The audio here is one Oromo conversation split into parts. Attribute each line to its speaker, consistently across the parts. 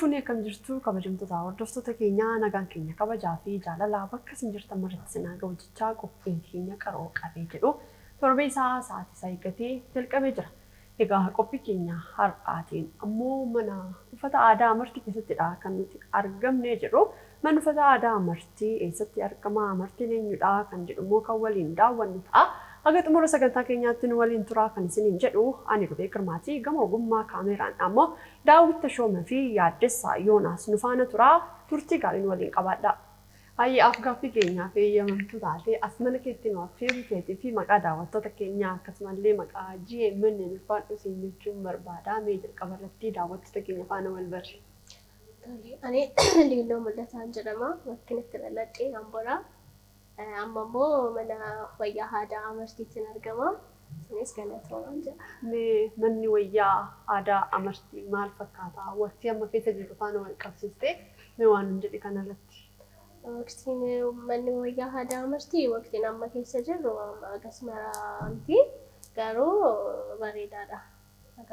Speaker 1: funee kam jirtu kabajamtoota hordoftoota keenya nagaan keenya kabajaa fi jaalalaa bakka isin jirtan maratti sinaa ga'u jechaa qophiin keenya qaroo qabee jedhu torbee sa'aatii isaa eeggatee jalqabee jira. Egaa qophii keenya har'aatiin ammoo mana uffata aadaa amartii keessattidha kan nuti argamnee jedhu. Mana uffata aadaa amartii eessatti argama amartiin eenyudha kan jedhu immoo kan waliin daawwannu ta'a. Aga xumura sagantaa keenyaatti nu waliin turaa kan isiniin jedhu ani Rubee Girmaatii gama ogummaa kaameraan ammoo Daawwitta Shoomee fi Yaaddessaa Yoonaas nu faana turaa turtii gaariin waliin qabaadha. Ayyaaf gaaffii keenyaaf eeyyamamtu taatee as mana keetti nu affeeruu fi maqaa daawwattoota keenyaa akkasumallee maqaa GMN ulfaadhu siin jechuun barbaada. Mee jalqaba irratti daawwattoota keenya faana wal barre.
Speaker 2: Ani Liiloo Mul'ataan jedhama. Bakki itti dhaladhee Amboodha. Amma immoo mana wayyaa aadaa amartiitti argama. Isinis galatoomaa jedha.
Speaker 1: Mee manni wayyaa aadaa amartii maal fakkaata? Waqtii amma keessa jirru faana wal qabsiistee mee waan hin jedhe kanarratti?
Speaker 2: Waqtiin manni wayyaa aadaa amartii waqtiin amma keessa jirru akkasuma miti garuu bareedaadha.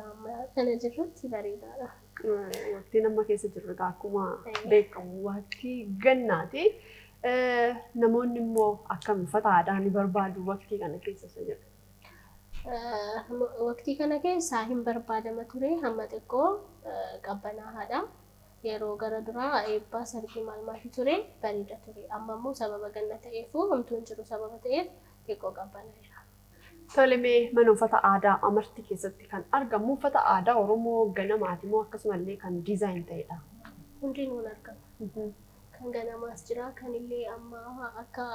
Speaker 2: Amma kana jirrutti bareedaadha.
Speaker 1: Waqtiin amma keessa jirru akkuma beekamu waqtii gannaati. Namoonni immoo akkam uffata aadaa ni barbaadu waqtii kana keessa jiru.
Speaker 2: Waqtii kana keessa hin barbaadama ture hamma xiqqoo qabbanaa'aadha. Yeroo gara duraa eebbaa sarbii maalmaati ture bareeda ture. Amma immoo sababa ganna ta'eefu homtuun jiru sababa ta'eef xiqqoo qabbanaa'eera.
Speaker 1: Tole mee mana uffata aadaa amartii keessatti kan argamu uffata aadaa Oromoo ganamaati moo akkasumallee kan diizaayin ta'edha?
Speaker 2: Hundinuu argama. Kan ganamaas jira kan illee amma akka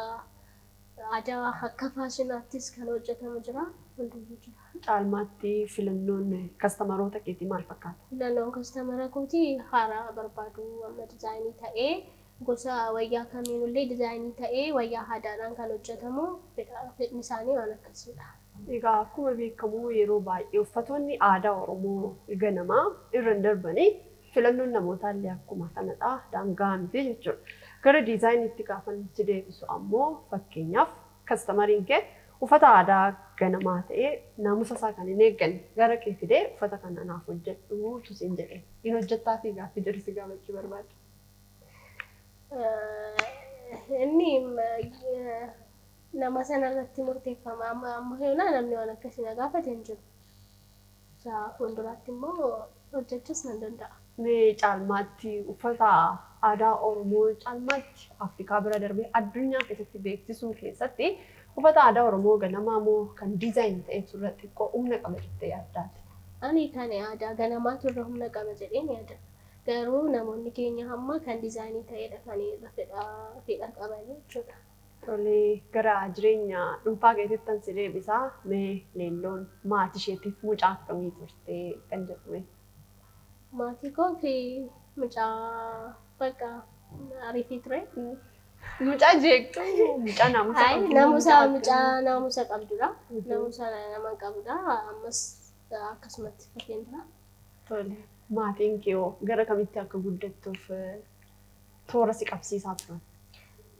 Speaker 2: aadaa akka faashinaattis kan hojjetamu jira hundinuu jira.
Speaker 1: Caalmaatti filannoon kastamaroota keetii maal fakkaata?
Speaker 2: Filannoon kastamara kootii haaraa barbaadu amma diizaayinii ta'ee gosa wayyaa kamiinullee diizaayinii ta'ee wayyaa aadaadhaan kan hojjetamu fedhni isaanii waan akkasiidha.
Speaker 1: Egaa akkuma beekamu yeroo baay'ee uffatoonni aadaa Oromoo ganamaa irra darbanii filannoon namootaa illee akkuma kanadha daangaa miti jechuudha. Gara diizaayiniitti gaafan si deebisu ammoo fakkeenyaaf kastamariin kee uffata aadaa ganamaa ta'ee naamusa isaa kan hin eegganne gara kee fidee uffata kana naaf hojjedhu tusiin jedhee hin hojjettaa fi gaaffii dirsi gaafachuu barbaadu.
Speaker 2: Inni nama sanarratti murteeffama amma heelaa namni waan akkasii na gaafate hin jiru. Fuulduraatti immoo hojjechuus nan danda'a.
Speaker 1: Mee caalmaatti uffata aadaa Oromoo caalmaatti Afrikaa bira darbee addunyaa keessatti beeksisuu keessatti uffata aadaa Oromoo ganamaa moo kan diizaayin ta'e turre xiqqoo humna qaba jettee yaaddaati?
Speaker 2: Ani kan aadaa ganamaa turre humna qaba jedheen yaada. Garuu namoonni keenya amma kan diizaayinii ta'edha kan irra fedha qaban jechuudha.
Speaker 1: Tolee gara jireenya dhuunfaa keetiittan si deebisaa mee leelloon maatii isheetiif mucaa akkamii turte kan jedhume?
Speaker 2: Maatii koo fi mucaa bakka ariifii ture.
Speaker 1: Mucaa jeeqxu mucaa naamusa qabdu.
Speaker 2: Mucaa naamusa qabdudha. Naamusa nama qabdudha. Ammas akkasumatti fakkeenya jira.
Speaker 1: Tole maatiin kee gara kamitti akka guddattuuf toora si qabsiisaa turan?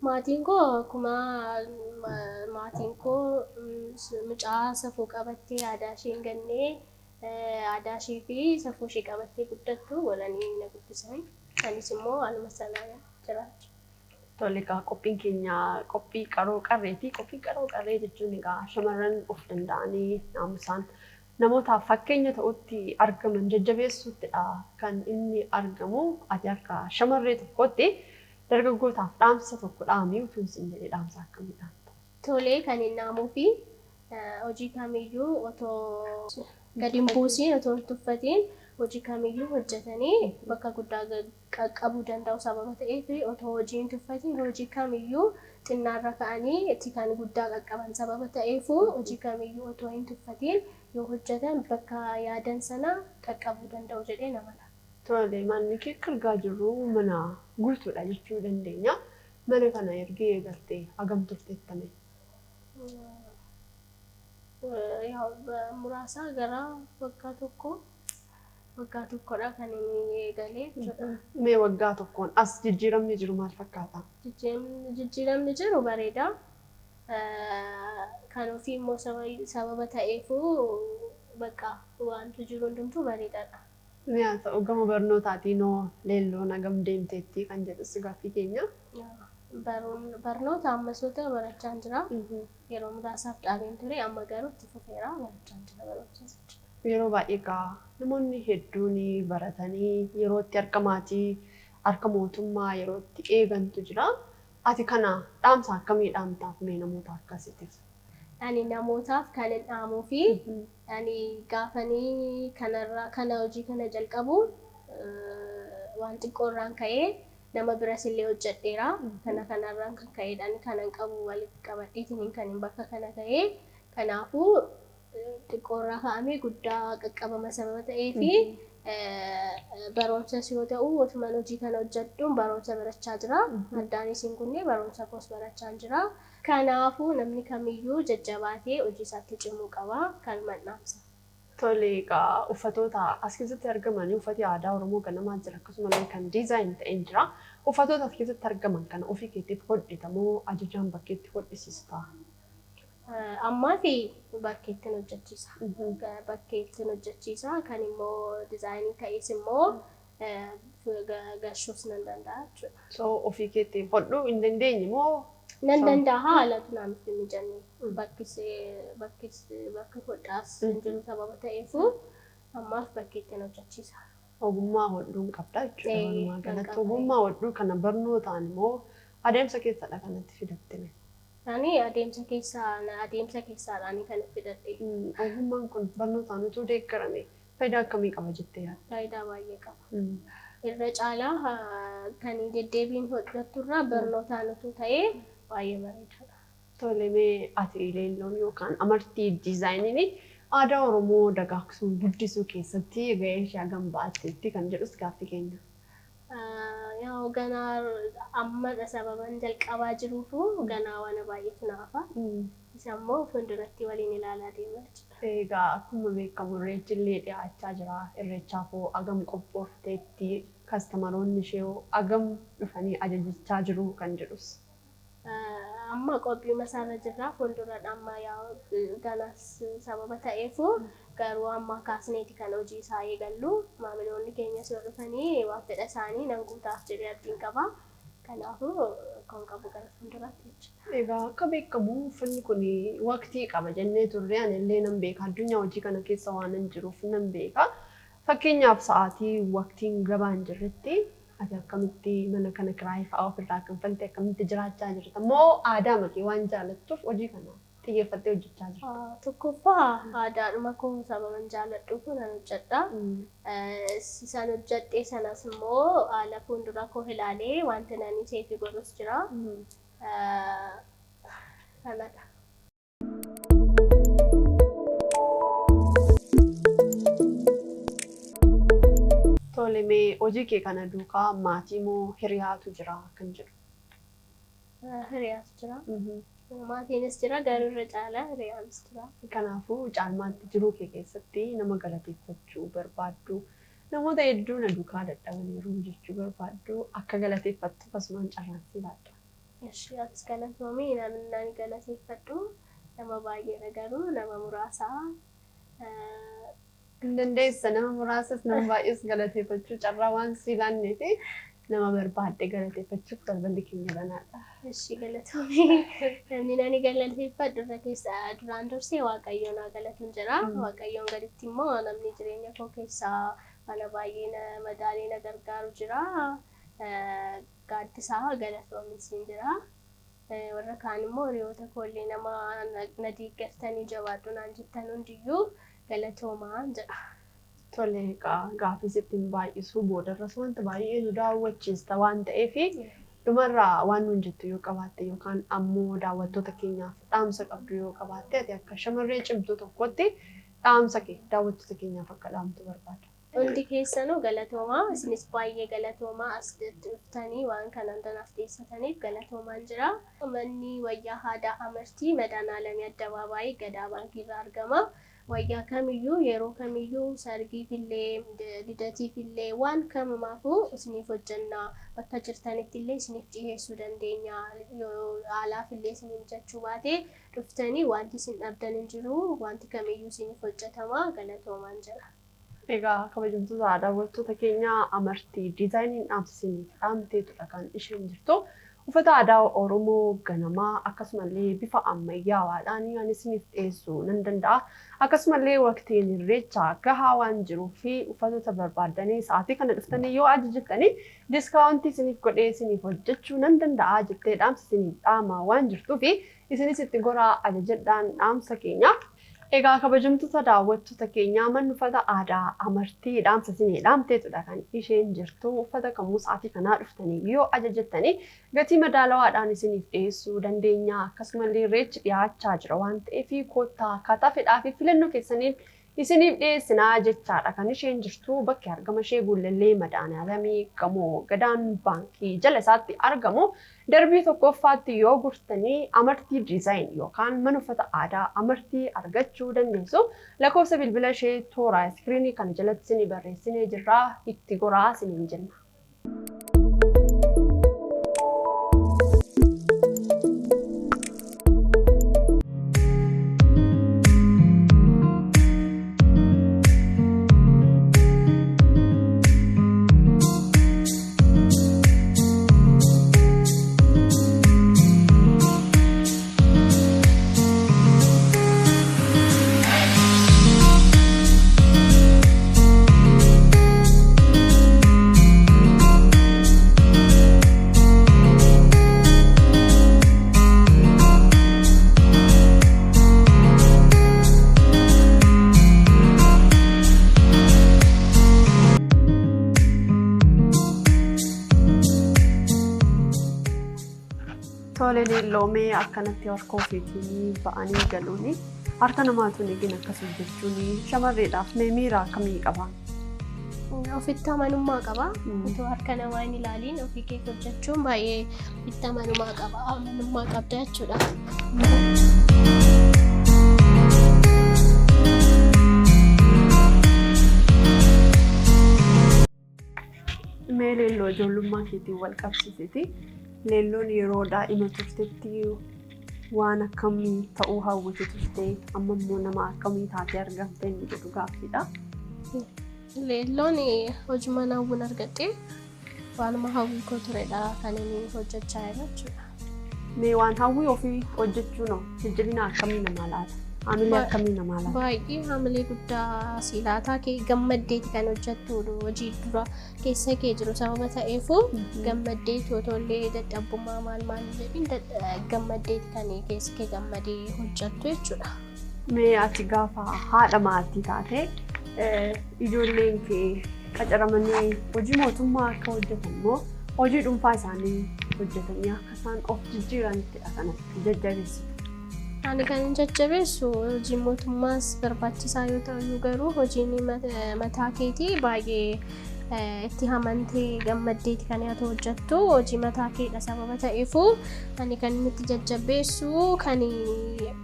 Speaker 2: Maatiin koo akkuma maatiin koo mucaa safuu qabattee aadaa ishee hin gannee aadaa ishee fi safuu ishee qabattee guddattu walanii na guddisan. Anis immoo aluma sanaa jiraatu.
Speaker 1: Tole egaa qophiin keenya qophii qaroo qarreeti. Qophii qaroo qarree jechuun egaa shamarran of danda'anii naamusaan namootaaf fakkeenya ta'utti argaman jajjabeessuuttidha kan inni argamu. Ati akka shamarree tokkotti dargaggootaaf dhaamsa tokko dhaamii utuu isin jedhee dhaamsa akkamiidha?
Speaker 2: Tolee kan inni dhaamuu fi hojii kamiyyuu otoo gadi hin buusiin otoo hin tuffatiin hojii kamiyyuu hojjetanii bakka guddaa qaqqabuu danda'u sababa ta'eef otoo hojii hin tuffatiin hojii kamiyyuu xinnaarra ka'anii itti kan guddaa qaqqaban sababa ta'eef hojii kamiyyuu otoo hin tuffatiin yoo hojjetan bakka yaadan sana qaqqabuu danda'u jedhee namana.
Speaker 1: Tole manni kee argaa jirru mana guutuudha jechuu dandeenya. Mana kana erga eegaltee hagam turteettame?
Speaker 2: Muraasa gara waggaa tokkodha kan inni eegalee jechuudha.
Speaker 1: Mee waggaa tokkoon as jijjiiramni jiru maal fakkaata?
Speaker 2: Jijjiiramni jiru bareeda. Kan ofii immoo sababa ta'eef bakka wanti jiru hundumtuu bareedaadha.
Speaker 1: Mi'a ta'u gama barnootaatiin leelloo nagam deemteetti kan jedhus gaaffii keenya.
Speaker 2: Barnoota ammasoota barachaa jira. Yeroo muraasaaf dhaabeen ture amma garuu itti fufeera barachaa jira barumsa.
Speaker 1: Yeroo baay'ee gaa namoonni hedduun baratanii yeroo itti harka mootummaa yeroo itti eegantu jira. Ati kana dhaamsa akkamii dhaamtaaf mee namoota akkasiitiif?
Speaker 2: Ani namootaaf kan hin dhaamuu fi ani gaafanii kana hojii kana jalqabu waan xiqqoorraan ka'ee nama biras illee hojjedheera. Kanarraan kan ka'eedhaan kanan qabu walitti qabadheetiin kan hin bakka kana ga'ee. Kanaafuu xiqqoorraa ka'amee guddaa qaqqabama sababa ta'ee fi barumsas yoo ta'u otuman hojii kana hojjedhuun barumsa barachaa jira. Addaan isin kunnee barumsa koos barachaa jira. Kanaafuu namni kamiyyuu jajjabaatee hojii isaatti cimuu qaba. Kan dhaamsa.
Speaker 1: Tole egaa uffatoota as keessatti argaman uffati aadaa Oromoo ganamaa jira akkasumallee kan diizaayin ta'een jira. Uffatoota as keessatti argaman kana ofii keetiif hodhitamoo ajajaan bakkeetti hodhisiista?
Speaker 2: Ammaa fi bakkeetti hojjechiisa. Bakkeetti hojjechiisa. Kan immoo diizaayinii ta'es immoo gashuus nan danda'a jechuudha.
Speaker 1: So ofii keetiif hodhuu hin dandeenye moo?
Speaker 2: Nan danda'a haalatu naannoo hin jenne bakki hodhaas hin jiru sababa ta'eefu ammaaf bakkeetti hojjechiisa.
Speaker 1: Ogummaa hodhuun qabda jechuudha. Walumaa galatti ogummaa hodhuu kana barnootaan immoo adeemsa keessadha kanatti fidattime.
Speaker 2: Ani adeemsa keessaadhaan kan fidadhe.
Speaker 1: Ogummaan kun barnootaan utuu deeggarame faayidaa akkamii qaba jettee yaadda?
Speaker 2: Faayidaa baay'ee qaba. Irra caalaa kan deddeebiin hodhattu irraa barnootaan utuu ta'ee baay'ee bareedaadha.
Speaker 1: Tole mee ati leelloon yookaan amartii diizaayiniin aadaa Oromoo dagaagsuu guddisuu keessatti gahee ishee hagam ba'atteetti kan jedhus gaaffii keenya.
Speaker 2: Yaa ganaa ammadha sababan jalqabaa jiruufu ganaa waan baay'eetu naafa. Isa immoo fuulduratti waliin ilaalaa deemaa jira.
Speaker 1: Egaa akkuma beekamu irreechi illee dhiyaachaa jira. Irreechaafoo hagam qophoofteetti kastamaroonni ishee hagam dhufanii ajajachaa jiru kan jedhus.
Speaker 2: Amma qophii masaarra jirra fuuldura amma ganas sababa ta'eefu garuu amma kaasneeti kan hojii isaa eegallu maamiloonni keenyas yoo dhufanii waan fedha isaanii nan guutaaf jedhee abdiin qaba. Kanaafuu kan qabu gara fuulduraatti jechuudha.
Speaker 1: Egaa akka beekamu uffanni kun waqtii qaba jennee turre ani illee nan beeka addunyaa hojii kana keessa waan hin jiruuf nan beeka. Fakkeenyaaf sa'aatii waqtiin gabaan jirretti ati akkamitti mana kana kiraayii fa'aa ofirraa kanfaltee akkamitti jiraachaa jirta moo aadaa makee waan jaalattuuf hojii kana xiyyeeffattee hojjechaa jirta?
Speaker 2: Tokkoffaa aadaadhuma koo sababan jaaladhuuf nan hojjedha. Isaan hojjedhee sanas immoo haala fuuldura koo ilaalee wanti nani seefi godhus jira. Kanadha.
Speaker 1: Tole mee hojii kee kana duukaa maatii moo hiriyaatu jira kan jedhu?
Speaker 2: Hiriyaatu jira. Maatiinis jira garuu irra caalaa hiriyaanis jira.
Speaker 1: Kanaafuu caalmaatti jiruu kee keessatti nama galateeffachuu barbaaddu namoota hedduu na duukaa dadhabaniiru jechuu barbaaddu akka galateeffattu akkasumaan carraansii laadda.
Speaker 2: Atis galatoomii namni galateeffadhu nama baay'eedha garuu nama muraasaa.
Speaker 1: Dandeessa nama muraasas nama baay'ees galateeffachuu carraa waan si laanneefi nama barbaadde galateeffachuuf balballi keenya banaadha.
Speaker 2: Galatoomii namni nani galateeffadhu irra keessa duraan dursee Waaqayyoon haa galatuun jira. Waaqayyoon gaditti immoo namni jireenya koo keessaa mana baay'ee madaalee na gargaaru jira. Gaaddisaa galatoomis hin jira. Warra kaan immoo hiriyoota koollee nama na deeggartanii jabaadhu naan jettan hundiyyuu galatoomaa jedha.
Speaker 1: Tole gaaffii sittiin baay'isuu boodarras wanta baay'ee nu daawwachiista waan ta'eef dhumarraa waan nuun jettu yoo qabaatte yookaan ammoo daawwattoota keenyaaf dhaamsa qabdu yoo qabaatte ati akka shamarree cimtuu tokkotti dhaamsa kee daawwattoota keenyaaf akka dhaamtu barbaada.
Speaker 2: Hundi keessanuu galatoomaa isinis baay'ee galatoomaa as dhuftanii waan kanaan tanaaf dhiyeessataniif galatoomaan jira. Manni wayyaa aadaa amartii Madaanaalamii Addabaabaayii Gadaa Baankiirraa argama. Wayyaa kamiyyuu yeroo kamiyyuu sargiifillee lidatiifillee waan kamimaafuu isiniif hojjannaa bakka jirtanitti illee isiniif dhiyeessuu dandeenya. Haalaafillee isiniif jechuu baate dhuftanii wanti isin dhabdan hin jiru wanti kamiyyuu isiniif hojjetama galatoomaan jira.
Speaker 1: Egaa kabajamtoota daawwattoota keenya amartii diizaayiniin dhaamsisanii dhaamteetudha kan isheen jirtu. Uffata aadaa Oromoo ganamaa akkasumallee bifa ammayyaa'aadhaan kan isiniif dhiyeessuu nan danda'a. Akkasumallee waqtiin irreechaa gahaa waan jiruuf uffatoota barbaadanii sa'aatii kana dhuftanii yoo ajajattanii diskaawuntii isiniif godhee isiniif hojjechuu nan danda'a jettee dhaamsisanii dhaamaa waan jirtuuf isinis itti goraa ajajadhaan dhaamsa keenya. Egaa kabajamtoota daawwattoota keenyaa manni uffata aadaa amartii dhaamsisanii dhaamteetudha kan isheen jirtu. Uffata kamuu sa'aatii kanaa dhuftanii yoo ajajattanii gatii madaalawaadhaan isiniif dhiyeessuu dandeenya. Akkasumallee irreechi dhiyaachaa jira waan ta'eef koottaa akkaataa fedhaa fi filannoo keessaniin isiniif dhiyeessinaa jechaadha kan isheen jirtu. Bakki argama ishee Guullallee Madaanaalamii gamoo Gadaan baankii jala isaatti argamu. Darbii tokkoffaatti yoo gurtanii amartii diizaayin yookaan mana uffata aadaa amartii argachuu dandeessu. Lakkoofsa bilbila ishee toora iskiriinii kana jalatti isinii barreessinee jirra. Itti goraa isiniin jenna. Tole leelloomee akkanatti harka ofiitiin ba'anii galuuni harka namaatuun eegin akkasuma jechuun shamarreedhaaf miira akkamii qaba?
Speaker 2: Ofitti amanummaa qaba. Otoo harka namaa hin ilaaliin ofii kee hojjechuun baay'ee ofitti amanummaa qaba. Amanummaa qabda jechuudha.
Speaker 1: Mee leelloo ijoollummaa keetiin wal qabsiisiti. Leelloon yeroo daa'ima turtetti waan akkamii ta'uu hawwite turte amma immoo nama akkamii taatee argamte inni jedhu gaaffiidha.
Speaker 2: Leelloon hojii hawwuun argadhe waanuma hawwii koo turedha kan inni hojjechaa jira jechuudha.
Speaker 1: Mee waan hawwii ofii hojjechuu jajjabina akkamii namaa laata? Haamilee akkamii namaa laata?
Speaker 2: Baay'ee haamilee guddaa si laata kee gammaddeeti kan hojjettu hojii dura keessa kee jiru sababa ta'eefu gammaddeeti otollee dadhabummaa maal jedhin gammaddeeti kan keessa kee gammadee hojjettu jechuudha.
Speaker 1: Mee ati gaafa haadha maatii taate ijoolleen kee qacaramanii hojii mootummaa akka hojjetan moo hojii dhuunfaa isaanii hojjetanii akka isaan of jijjiiranittidha kanatti jajjabeessu?
Speaker 2: Ani kan jajjabeessu hojii mootummaas barbaachisaa yoo ta'u garuu hojiin mataa keetii baay'ee itti amantee gammaddeeti kan ati hojjettu hojii mataa keedha sababa ta'eefu ani kan inni itti jajjabeessu kan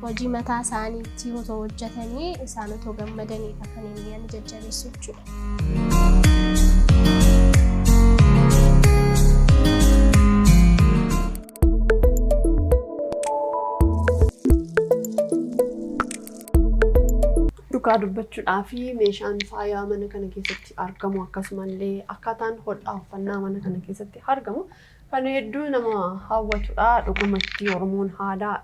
Speaker 2: hojii mataa isaaniitti otoo hojjetanii isaan otoo gammadaniidha kan inni ani jajjabeessu jechuudha. Dhugaa dubbachuudhaa fi meeshaan faayaa mana kana keessatti argamu akkasumallee akkaataan hodhaa uffannaa mana kana keessatti argamu kan hedduu nama hawwatudha. Dhugumatti Oromoon aadaa